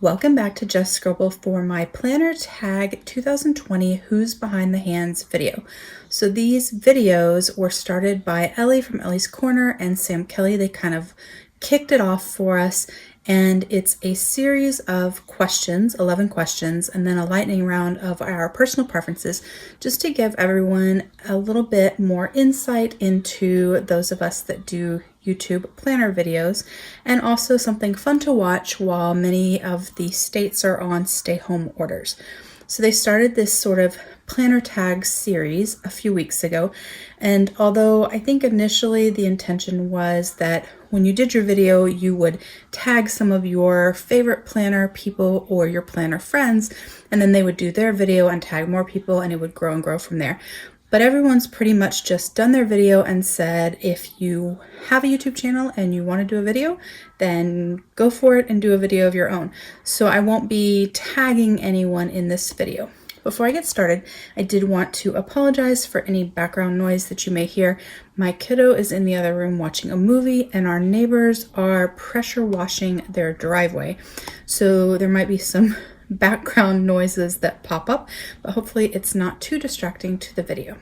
Welcome back to Just Scribble for my Planner Tag 2020 Who's Behind the Hands video. So these videos were started by Ellie from Ellie's Corner and Sam Kelley. They kind of kicked it off for us, and it's a series of questions, 11 questions, and then a lightning round of our personal preferences, just to give everyone a little bit more insight into those of us that do YouTube planner videos, and also something fun to watch while many of the states are on stay-home orders. So they started this sort of planner tag series a few weeks ago, and although I think initially the intention was that when you did your video you would tag some of your favorite planner people or your planner friends, and then they would do their video and tag more people, and it would grow and grow from there. But everyone's pretty much just done their video and said, if you have a YouTube channel and you want to do a video, then go for it and do a video of your own. So I won't be tagging anyone in this video. Before I get started, I did want to apologize for any background noise that you may hear. My kiddo is in the other room watching a movie, and our neighbors are pressure washing their driveway. So there might be some background noises that pop up, but hopefully it's not too distracting to the video.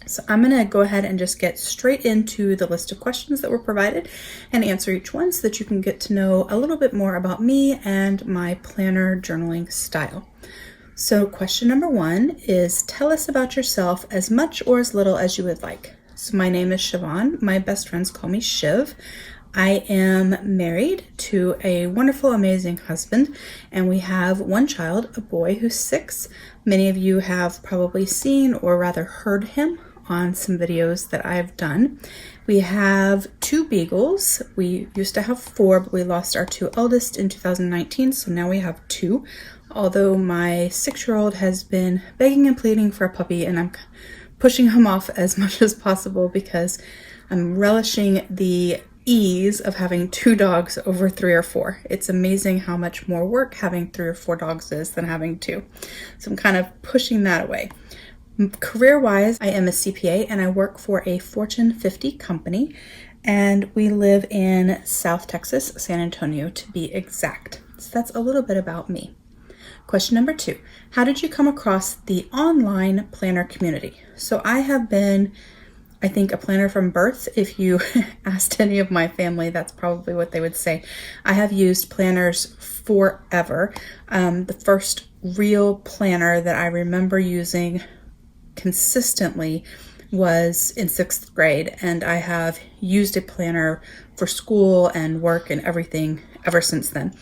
So I'm going to go ahead and just get straight into the list of questions that were provided and answer each one so that you can get to know a little bit more about me and my planner journaling style. So question number 1 is, tell us about yourself as much or as little as you would like. So my name is Siobhan. My best friends call me Shiv. I am married to a wonderful, amazing husband, and we have one child, a boy who's 6. Many of you have probably seen or rather heard him on some videos that I've done. We have 2 beagles. We used to have 4, but we lost our 2 eldest in 2019, so now we have 2. Although my 6-year-old has been begging and pleading for a puppy, and I'm pushing him off as much as possible because I'm relishing the ease of having 2 dogs over 3 or 4. It's amazing how much more work having 3 or 4 dogs is than having 2. So I'm kind of pushing that away. Career-wise, I am a CPA and I work for a Fortune 50 company, and we live in South Texas, San Antonio to be exact. So that's a little bit about me. Question number 2, how did you come across the online planner community? So I have been, I think, a planner from birth. If you asked any of my family, that's probably what they would say. I have used planners forever. The first real planner that I remember using consistently was in 6th grade, and I have used a planner for school and work and everything ever since then.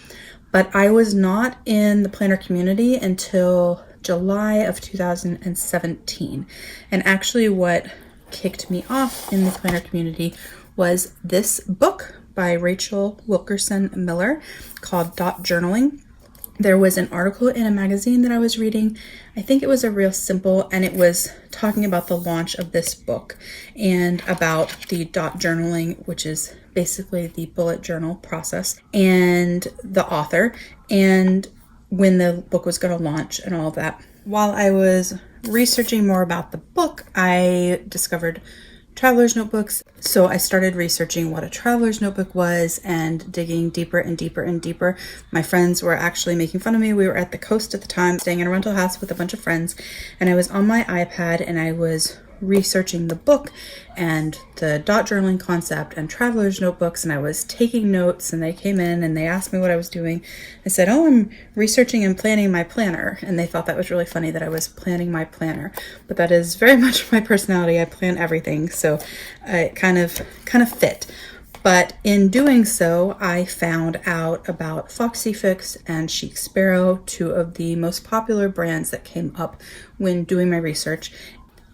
But I was not in the planner community until July of 2017. And actually what kicked me off in the planner community was this book by Rachel Wilkerson Miller called Dot Journaling. There was an article in a magazine that I was reading. I think it was a Real Simple, and it was talking about the launch of this book and about the dot journaling, which is basically the bullet journal process, and the author, and when the book was going to launch and all of that. While I was researching more about the book, I discovered traveler's notebooks. So I started researching what a traveler's notebook was and digging deeper and deeper and deeper. My friends were actually making fun of me. We were at the coast at the time, staying in a rental house with a bunch of friends, and I was on my iPad and I was researching the book and the dot journaling concept and traveler's notebooks, and I was taking notes, and they came in and they asked me what I was doing. I said, oh, I'm researching and planning my planner, and they thought that was really funny that I was planning my planner, but that is very much my personality. I plan everything, so it kind of fit. But in doing so, I found out about Foxy Fix and Chic Sparrow, 2 of the most popular brands that came up when doing my research,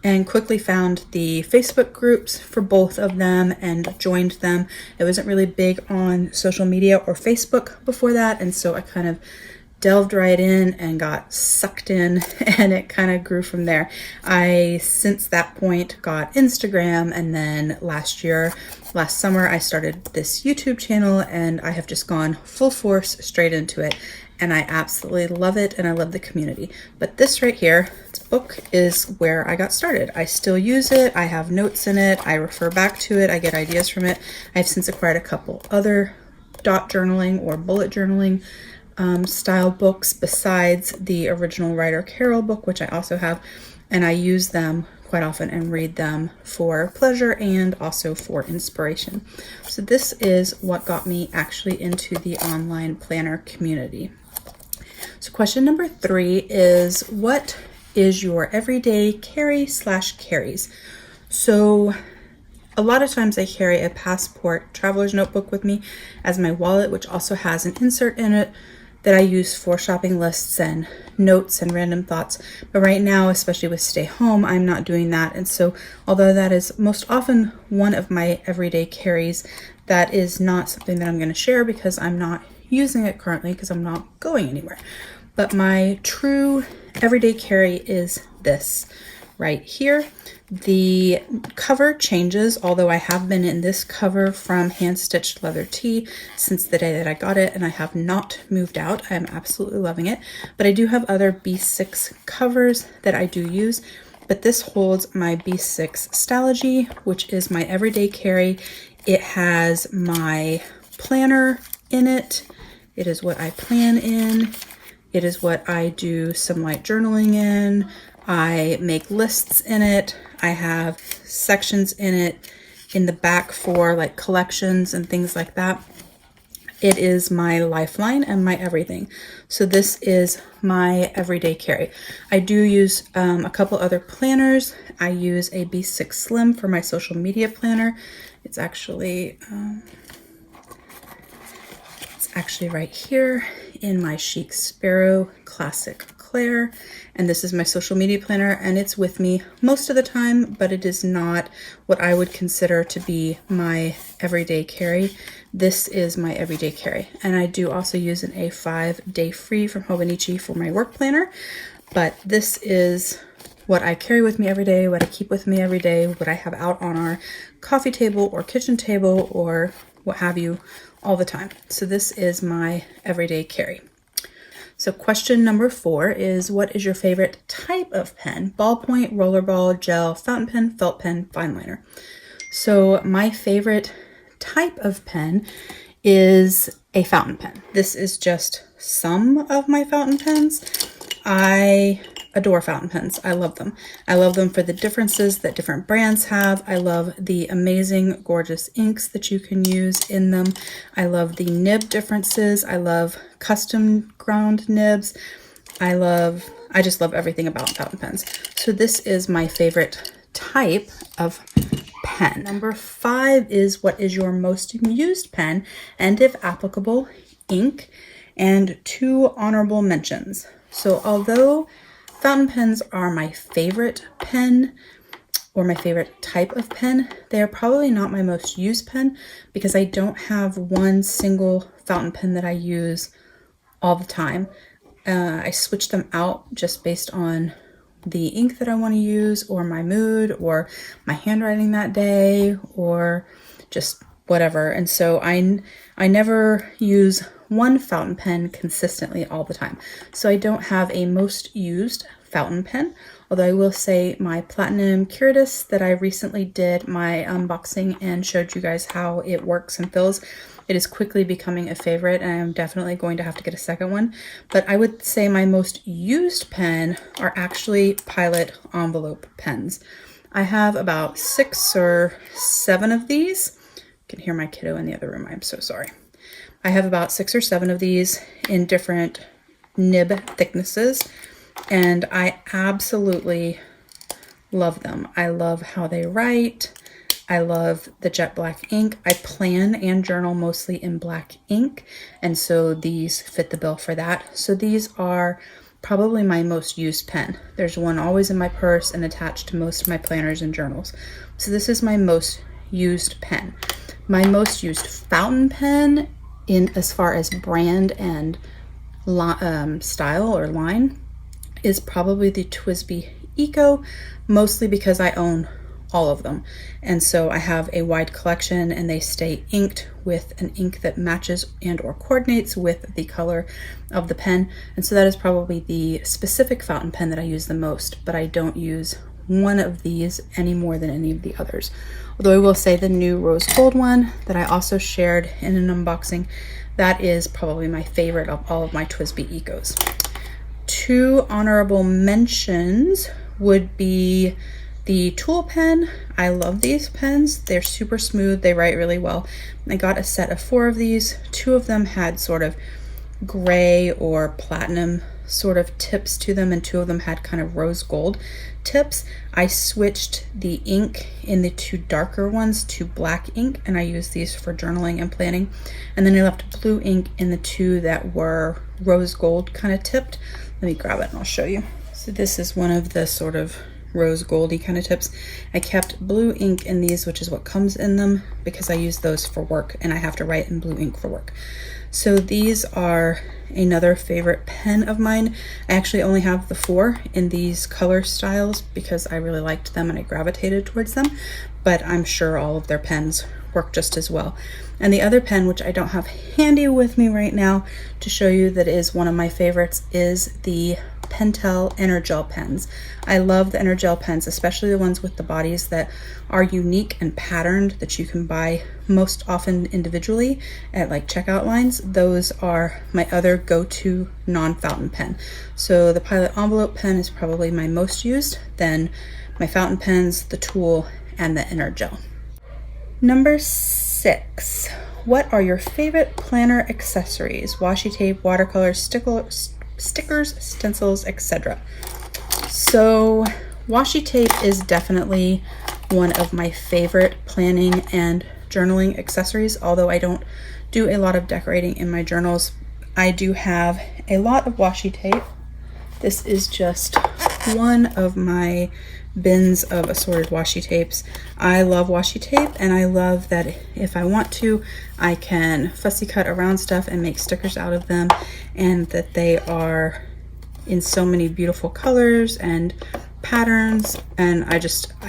and quickly found the Facebook groups for both of them and joined them. I wasn't really big on social media or Facebook before that, and so I kind of delved right in and got sucked in, and it kind of grew from there. I, since that point, got Instagram, and then last summer, I started this YouTube channel, and I have just gone full force straight into it, and I absolutely love it, and I love the community. But this right here, this book, is where I got started. I still use it. I have notes in it. I refer back to it. I get ideas from it. I've since acquired a couple other dot journaling or bullet journaling style books besides the original Writer Carol book, which I also have, and I use them quite often and read them for pleasure and also for inspiration. So this is what got me actually into the online planner community. So question number 3 is, what is your everyday carry/carries? So a lot of times I carry a passport traveler's notebook with me as my wallet, which also has an insert in it that I use for shopping lists and notes and random thoughts. But right now, especially with stay home, I'm not doing that. And so although that is most often one of my everyday carries, that is not something that I'm going to share because I'm not using it currently because I'm not going anywhere. But my true everyday carry is this right here. The cover changes, although I have been in this cover from hand stitched leather tee since the day that I got it, and I have not moved out. I am absolutely loving it. But I do have other B6 covers that I do use, but this holds my B6 Stalogy, which is my everyday carry. It has my planner in it. It is what I plan in. It is what I do some light journaling in. I make lists in it. I have sections in it in the back for like collections and things like that. It is my lifeline and my everything. So this is my everyday carry. I do use a couple other planners. I use a B6 Slim for my social media planner. It's actually right here in my Chic Sparrow Classic Claire, and this is my social media planner, and it's with me most of the time, but it is not what I would consider to be my everyday carry. This is my everyday carry, and I do also use an A5 Day Free from Hobonichi for my work planner, but this is what I carry with me every day, what I keep with me every day, what I have out on our coffee table or kitchen table or what have you all the time. So this is my everyday carry. So question number 4 is, what is your favorite type of pen? Ballpoint, rollerball, gel, fountain pen, felt pen, fine liner. So my favorite type of pen is a fountain pen. This is just some of my fountain pens. I adore fountain pens. I love them. I love them for the differences that different brands have. I love the amazing, gorgeous inks that you can use in them. I love the nib differences. I love custom ground nibs. I just love everything about fountain pens. So this is my favorite type of pen. Number 5 is, what is your most used pen, and if applicable, ink, and 2 honorable mentions. So although fountain pens are my favorite pen or my favorite type of pen, they are probably not my most used pen because I don't have one single fountain pen that I use all the time. I switch them out just based on the ink that I want to use or my mood or my handwriting that day or just whatever. And so I never use one fountain pen consistently all the time. So I don't have a most used fountain pen, although I will say my Platinum Curatus that I recently did my unboxing and showed you guys how it works and fills. It is quickly becoming a favorite, and I'm definitely going to have to get a second one. But I would say my most used pen are actually Pilot envelope pens. I have about 6 or 7 of these. You can hear my kiddo in the other room. I'm so sorry. I have about 6 or 7 of these in different nib thicknesses, and I absolutely love them. I love how they write. I love the jet black ink. I plan and journal mostly in black ink, and so these fit the bill for that. So these are probably my most used pen. There's one always in my purse and attached to most of my planners and journals. So this is my most used pen. My most used fountain pen in as far as brand and style or line is probably the TWSBI Eco, mostly because I own all of them. And so I have a wide collection and they stay inked with an ink that matches and or coordinates with the color of the pen. And so that is probably the specific fountain pen that I use the most, but I don't use one of these any more than any of the others. Although I will say the new rose gold one that I also shared in an unboxing, that is probably my favorite of all of my TWSBI Ecos. Two honorable mentions would be the Tool pen. I love these pens. They're super smooth. They write really well. I got a set of 4 of these. 2 of them had sort of gray or platinum sort of tips to them, and 2 of them had kind of rose gold tips. I switched the ink in the 2 darker ones to black ink, and I used these for journaling and planning. And then I left blue ink in the 2 that were rose gold kind of tipped. Let me grab it and I'll show you. So this is one of the sort of rose goldy kind of tips. I kept blue ink in these, which is what comes in them, because I use those for work and I have to write in blue ink for work. So these are another favorite pen of mine. I actually only have the 4 in these color styles because I really liked them and I gravitated towards them, but I'm sure all of their pens work just as well. And the other pen, which I don't have handy with me right now to show you, that is one of my favorites, is the Pentel Energel pens. I love the Energel pens, especially the ones with the bodies that are unique and patterned that you can buy most often individually at like checkout lines. Those are my other go-to non-fountain pen. So the Pilot Envelope pen is probably my most used, then my fountain pens, the Tool, and the Energel. Number 6. What are your favorite planner accessories? Washi tape, watercolor, stickers, stencils, etc. So washi tape is definitely one of my favorite planning and journaling accessories. Although I don't do a lot of decorating in my journals, I do have a lot of washi tape. This is just one of my bins of assorted washi tapes. I love washi tape, and I love that if I want to, I can fussy cut around stuff and make stickers out of them, and that they are in so many beautiful colors and patterns, and I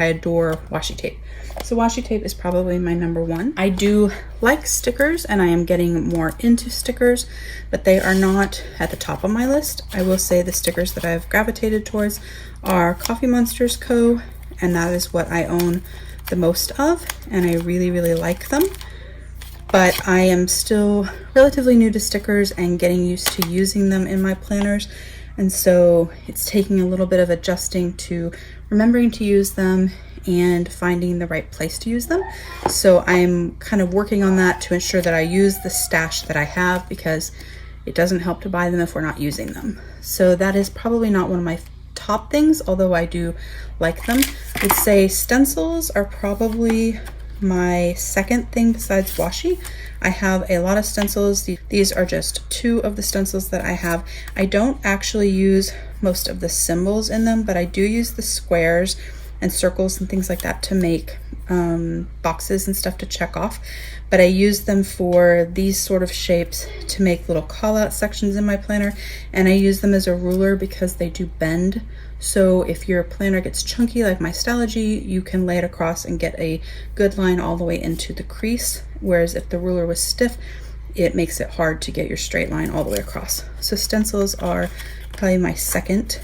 adore washi tape. So washi tape is probably my number 1. I do like stickers, and I am getting more into stickers, but they are not at the top of my list. I will say the stickers that I've gravitated towards are Coffee Monsters Co., and that is what I own the most of, and I really, really like them. But I am still relatively new to stickers and getting used to using them in my planners, and so it's taking a little bit of adjusting to remembering to use them and finding the right place to use them. So I'm kind of working on that to ensure that I use the stash that I have, because it doesn't help to buy them if we're not using them. So that is probably not one of my top things, although I do like them. I would say stencils are probably my second thing besides washi. I have a lot of stencils. These are just 2 of the stencils that I have. I don't actually use most of the symbols in them, but I do use the squares and circles and things like that to make boxes and stuff to check off. But I use them for these sort of shapes to make little call out sections in my planner, and I use them as a ruler because they do bend. So if your planner gets chunky like my Stylogy, you can lay it across and get a good line all the way into the crease, whereas if the ruler was stiff, it makes it hard to get your straight line all the way across. So stencils are probably my second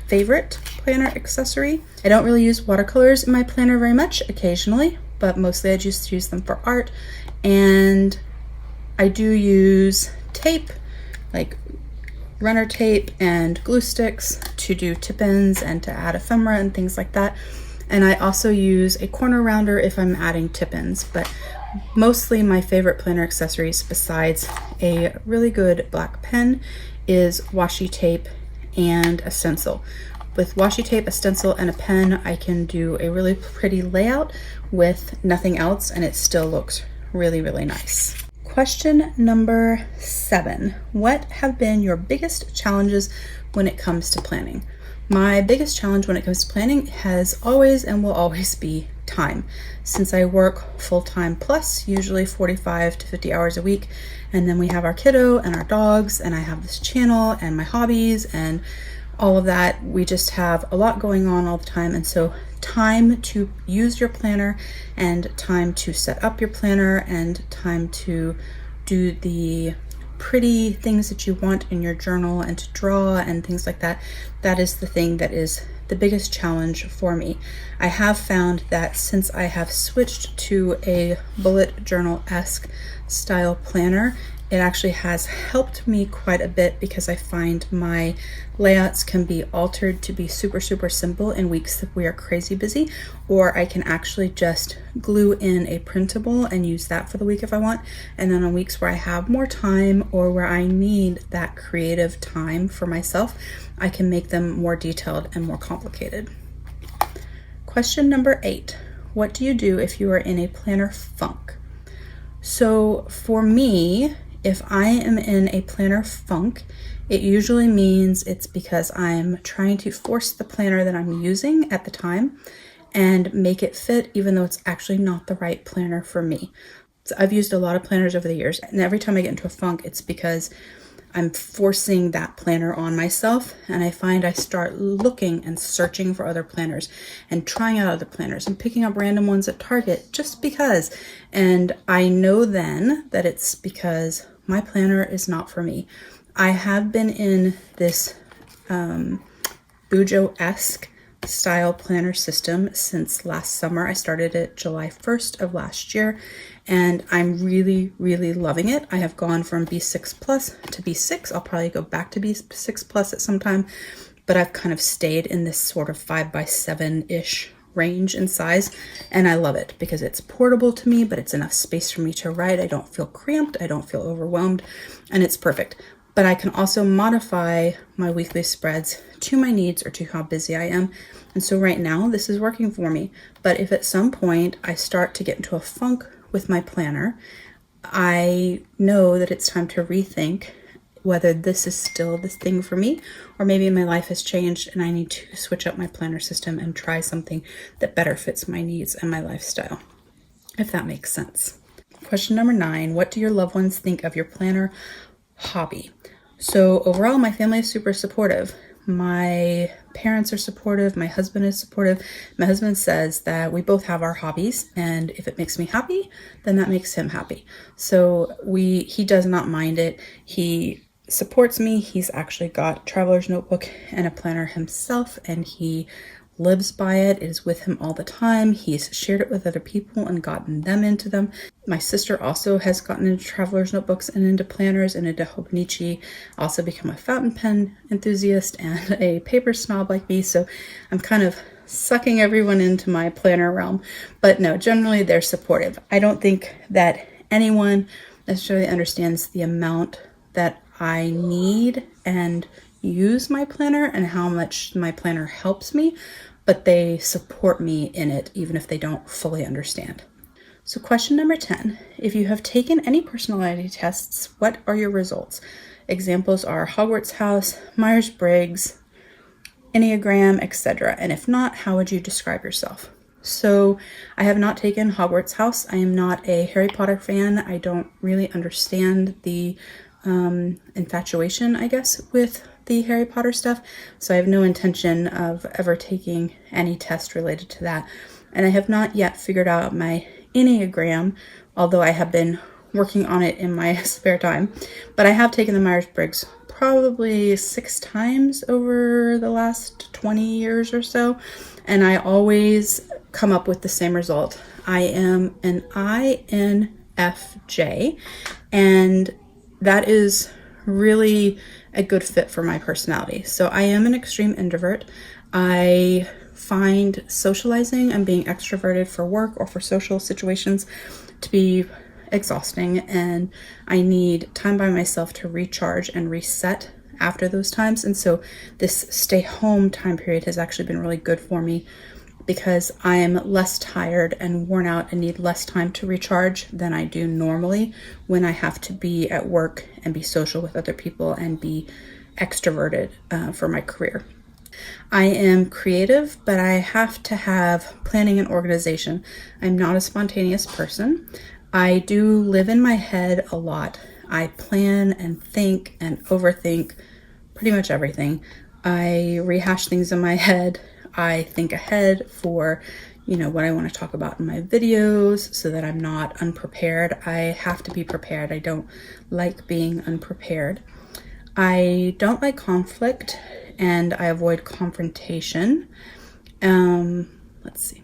favorite planner accessory. I don't really use watercolors in my planner very much, occasionally, but mostly I just use them for art. And I do use tape, like runner tape and glue sticks, to do tip-ins and to add ephemera and things like that. And I also use a corner rounder if I'm adding tip-ins, but mostly my favorite planner accessories, besides a really good black pen, is washi tape and a stencil. With washi tape, a stencil, and a pen, I can do a really pretty layout with nothing else, and it still looks really, really nice. Question number 7. What have been your biggest challenges when it comes to planning? My biggest challenge when it comes to planning has always and will always be time. Since I work full-time plus, usually 45 to 50 hours a week, and then we have our kiddo and our dogs, and I have this channel and my hobbies and all of that, we just have a lot going on all the time. And so time to use your planner, and time to set up your planner, and time to do the pretty things that you want in your journal and to draw and things like that, that is the thing that is the biggest challenge for me. I have found that since I have switched to a bullet journal-esque style planner, it actually has helped me quite a bit because I find my layouts can be altered to be super simple in weeks that we are crazy busy, or I can actually just glue in a printable and use that for the week if I want. And then on weeks where I have more time or where I need that creative time for myself, I can make them more detailed and more complicated. Question number 8. What do you do if you are in a planner funk? So for me, if I am in a planner funk, it usually means it's because I'm trying to force the planner that I'm using at the time and make it fit, even though it's actually not the right planner for me. So I've used a lot of planners over the years, and every time I get into a funk, it's because I'm forcing that planner on myself, and I find I start looking and searching for other planners and trying out other planners and picking up random ones at Target just because. And I know then that it's because my planner is not for me. I have been in this Bujo-esque style planner system since last summer. I started it July 1st of last year, and I'm really loving it. I have gone from B6 plus to B6. I'll probably go back to B6 plus at some time, but I've kind of stayed in this sort of 5x7-ish range in size, and I love it because it's portable to me, but it's enough space for me to write. I don't feel cramped, I don't feel overwhelmed, and it's perfect. But I can also modify my weekly spreads to my needs or to how busy I am. And so right now this is working for me. But if at some point I start to get into a funk with my planner, I know that it's time to rethink whether this is still this thing for me, or maybe my life has changed and I need to switch up my planner system and try something that better fits my needs and my lifestyle, if that makes sense. Question number 9, what do your loved ones think of your planner hobby? So overall, my family is super supportive. My parents are supportive. My husband is supportive. My husband says that we both have our hobbies, and if it makes me happy, then that makes him happy. So he does not mind it. He supports me. He's actually got traveler's notebook and a planner himself, and he lives by it. It is with him all the time. He's shared it with other people and gotten them into them. My sister also has gotten into traveler's notebooks and into planners and into Hobonichi, also become a fountain pen enthusiast and a paper snob like me. So I'm kind of sucking everyone into my planner realm. But no, generally they're supportive. I don't think that anyone necessarily understands the amount that I need and use my planner and how much my planner helps me, but they support me in it even if they don't fully understand. So question number 10, if you have taken any personality tests, what are your results? Examples are Hogwarts House, Myers-Briggs, Enneagram, etc. And if not, how would you describe yourself? So I have not taken Hogwarts House. I am not a Harry Potter fan. I don't really understand the infatuation, I guess, with the Harry Potter stuff. So I have no intention of ever taking any test related to that. And I have not yet figured out my Enneagram, although I have been working on it in my spare time. But I have taken the Myers-Briggs probably 6 times over the last 20 years or so. And I always come up with the same result. I am an INFJ, and that is really a good fit for my personality. So I am an extreme introvert. I find socializing and being extroverted for work or for social situations to be exhausting, and I need time by myself to recharge and reset after those times. And so this stay home time period has actually been really good for me because I'm less tired and worn out and need less time to recharge than I do normally when I have to be at work and be social with other people and be extroverted for my career. I am creative, but I have to have planning and organization. I'm not a spontaneous person. I do live in my head a lot. I plan and think and overthink pretty much everything. I rehash things in my head. I think ahead for, what I want to talk about in my videos so that I'm not unprepared. I have to be prepared. I don't like being unprepared. I don't like conflict and I avoid confrontation. Let's see.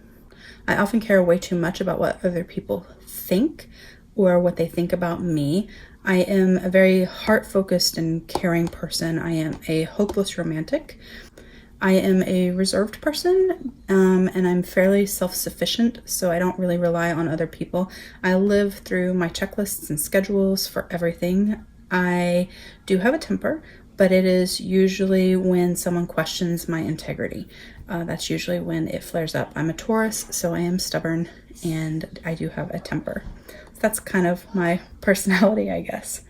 I often care way too much about what other people think or what they think about me. I am a very heart-focused and caring person. I am a hopeless romantic. I am a reserved person, and I'm fairly self-sufficient, so I don't really rely on other people. I live through my checklists and schedules for everything. I do have a temper, but it is usually when someone questions my integrity. That's usually when it flares up. I'm a Taurus, so I am stubborn, and I do have a temper. So that's kind of my personality, I guess.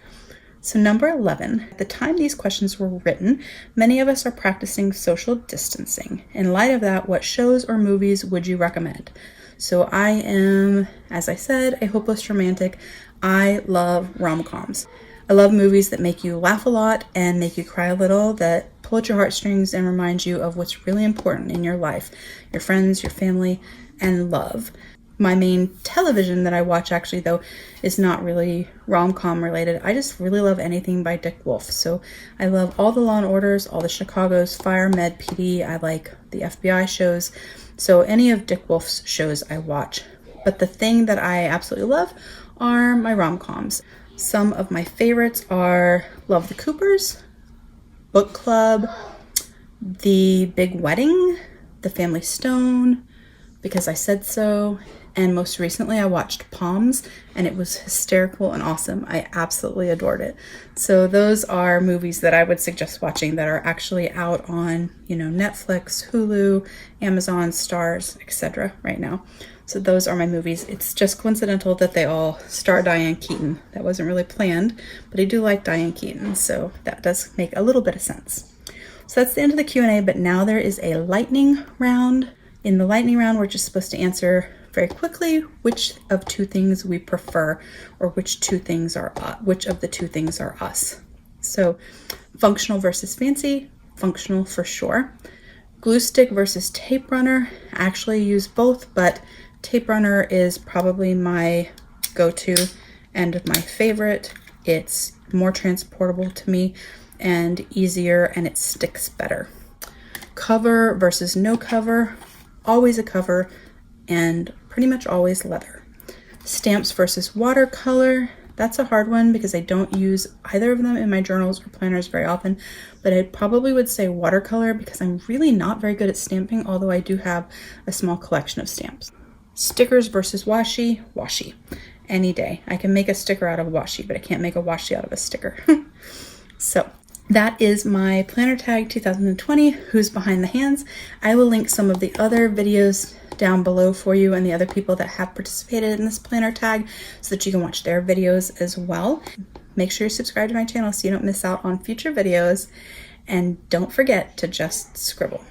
So number 11, at the time these questions were written, many of us are practicing social distancing. In light of that, what shows or movies would you recommend? So I am, as I said, a hopeless romantic. I love rom-coms. I love movies that make you laugh a lot and make you cry a little, that pull at your heartstrings and remind you of what's really important in your life, your friends, your family, and love. My main television that I watch actually though is not really rom-com related. I just really love anything by Dick Wolf. So I love all the Law and Orders, all the Chicago's, Fire, Med, PD. I like the FBI shows. So any of Dick Wolf's shows I watch. But the thing that I absolutely love are my rom-coms. Some of my favorites are Love the Coopers, Book Club, The Big Wedding, The Family Stone, Because I Said So, and most recently I watched Palms, and it was hysterical and awesome. I absolutely adored it. So those are movies that I would suggest watching that are actually out on, Netflix, Hulu, Amazon, Starz, etc. right now. So those are my movies. It's just coincidental that they all star Diane Keaton. That wasn't really planned, but I do like Diane Keaton, so that does make a little bit of sense. So that's the end of the Q&A, but now there is a lightning round. In the lightning round, we're just supposed to answer very quickly which of two things we prefer, or which of the two things are us. So functional versus fancy, functional for sure. Glue stick versus tape runner. I actually use both, but tape runner is probably my go-to and my favorite. It's more transportable to me and easier, and it sticks better. Cover versus no cover. Always a cover, and pretty much always leather. Stamps versus watercolor. That's a hard one because I don't use either of them in my journals or planners very often, but I probably would say watercolor because I'm really not very good at stamping, although I do have a small collection of stamps. Stickers versus washi. Washi. Any day. I can make a sticker out of washi, but I can't make a washi out of a sticker. So that is my Planner Tag 2020, Who's Behind the Hands. I will link some of the other videos down below for you and the other people that have participated in this planner tag so that you can watch their videos as well. Make sure you subscribe to my channel so you don't miss out on future videos, and don't forget to just scribble.